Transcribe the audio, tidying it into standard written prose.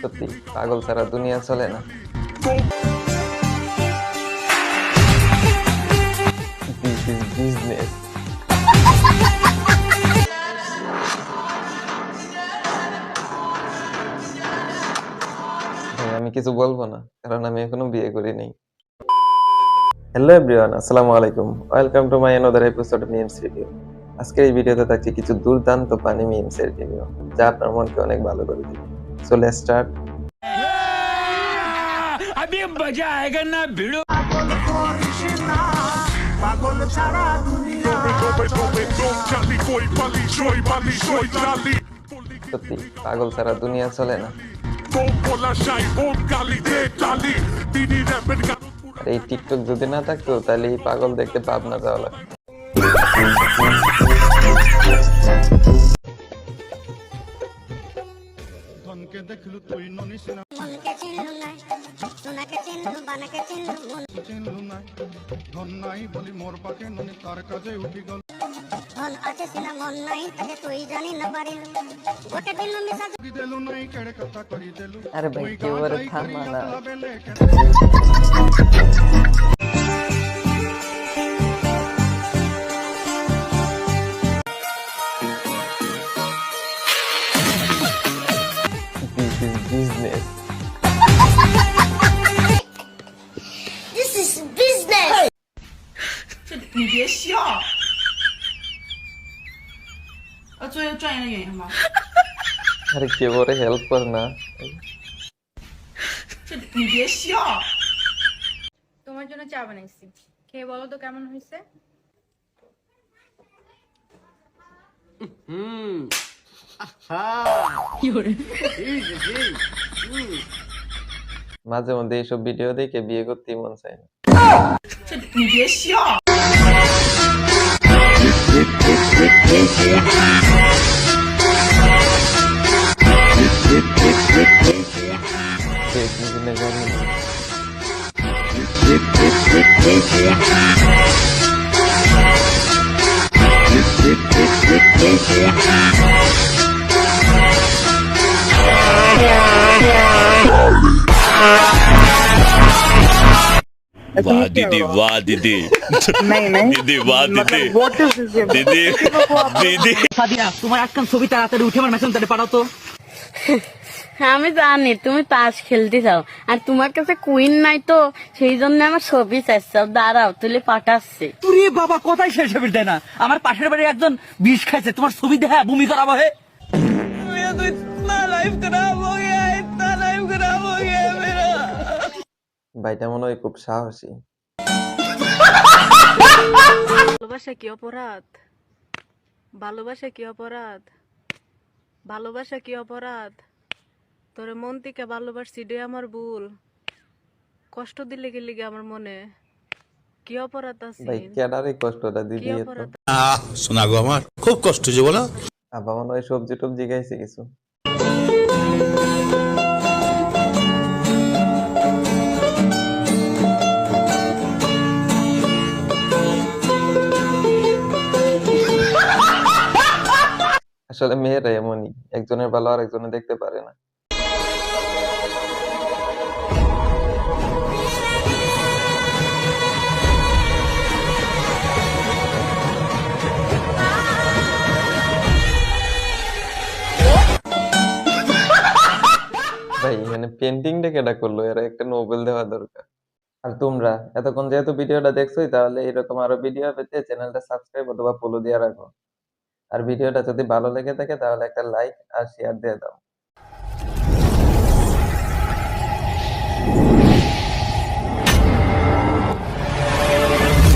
সত্যি পাগল ছাড়া দুনিয়া চলে না। This is business. আমি কিছু বলবো না, কারণ আমি এখনো বিয়ে করিনি। হ্যালো এভরিওয়ান, আসসালামু আলাইকুম। Welcome to my another episode of memes review. আজকের এই ভিডিওতে থাকছে কিছু দুর্দান্ত পানি মিমস এর রিভিউ, যা আপনার মনকে অনেক ভালো করে দিবে। So let's start. अभी मजा आएगा ना भिड़ो। সত্যি পাগল ছাড়া দুনিয়া চলে না। আর এই টিকটক যদি না থাকতো তাহলে এই পাগল দেখতে পাবনা যাওয়া লাগতো। আরে ভাই কেউ আর থামা না। This is business. This is business. 你别笑。作为专业的演员吗？ আরে কেউ ওরে হেল্প কর না।你别笑。 তোমার জন্য চা বানাইছি, খেয়ে বলো তো কেমন হয়েছে। মাঝে মধ্যে এইসব ভিডিও দেখে বিয়ে করতেই মন চায় না। 你别笑。 দেখি কিনা জানি না। वाह दीदी, वाह दीदी, दीदी वाह दीदी, दीदी दीदी। সাদিয়া, তোমার একখান ছবি তাড়াতাড়ি উঠে আমার মেসেঞ্জারে পাঠাও তো। আমি জানি তুমি তাস খেলতে চাও, আর তোমার কাছে কুইন নাই, তো সেই জন্য আমার ছবি চাইছাও। দাঁড়াও তুলে পাঠাচ্ছে। তুই বাবা কোথায় শেষ হবে দেয় না, আমার পাশের বাড়ি একজন বিষ খাইছে, তোমার ছবি দেখা বমি করাবো হে। ভাইটা মনে হয় খুব সাহসী। ভালোবাসা কি অপরাধ? ভালোবাসা কি অপরাধ? ভালোবাসা কি অপরাধ? তোরে মন থেকে ভালোবাসছি, রে আমার ভুল। কষ্ট দিলে গেলি আমার মনে কি অপরাধ আছে? ভাই কেডারে কষ্টটা দিদি এত? শোনা গো আমার খুব কষ্ট যে বলো। আব্বা মনে হয় সবজি টবজি খাইছে কিছু। আসলে মেয়েরা এমনই, একজনের ভালো আর একজনে দেখতে পারে না। ভাই মানে পেন্টিংটা কেটা করলো, এরা একটা নোবেল দেওয়া দরকার। আর তোমরা এতক্ষণ যেহেতু ভিডিওটা দেখছোই, তাহলে এরকম আরো ভিডিও পেতে চ্যানেলটা সাবস্ক্রাইব অথবা ফলো দিয়ে রাখো। আর ভিডিওটা যদি ভালো লেগে থাকে তাহলে একটা লাইক আর শেয়ার দিয়ে দাও।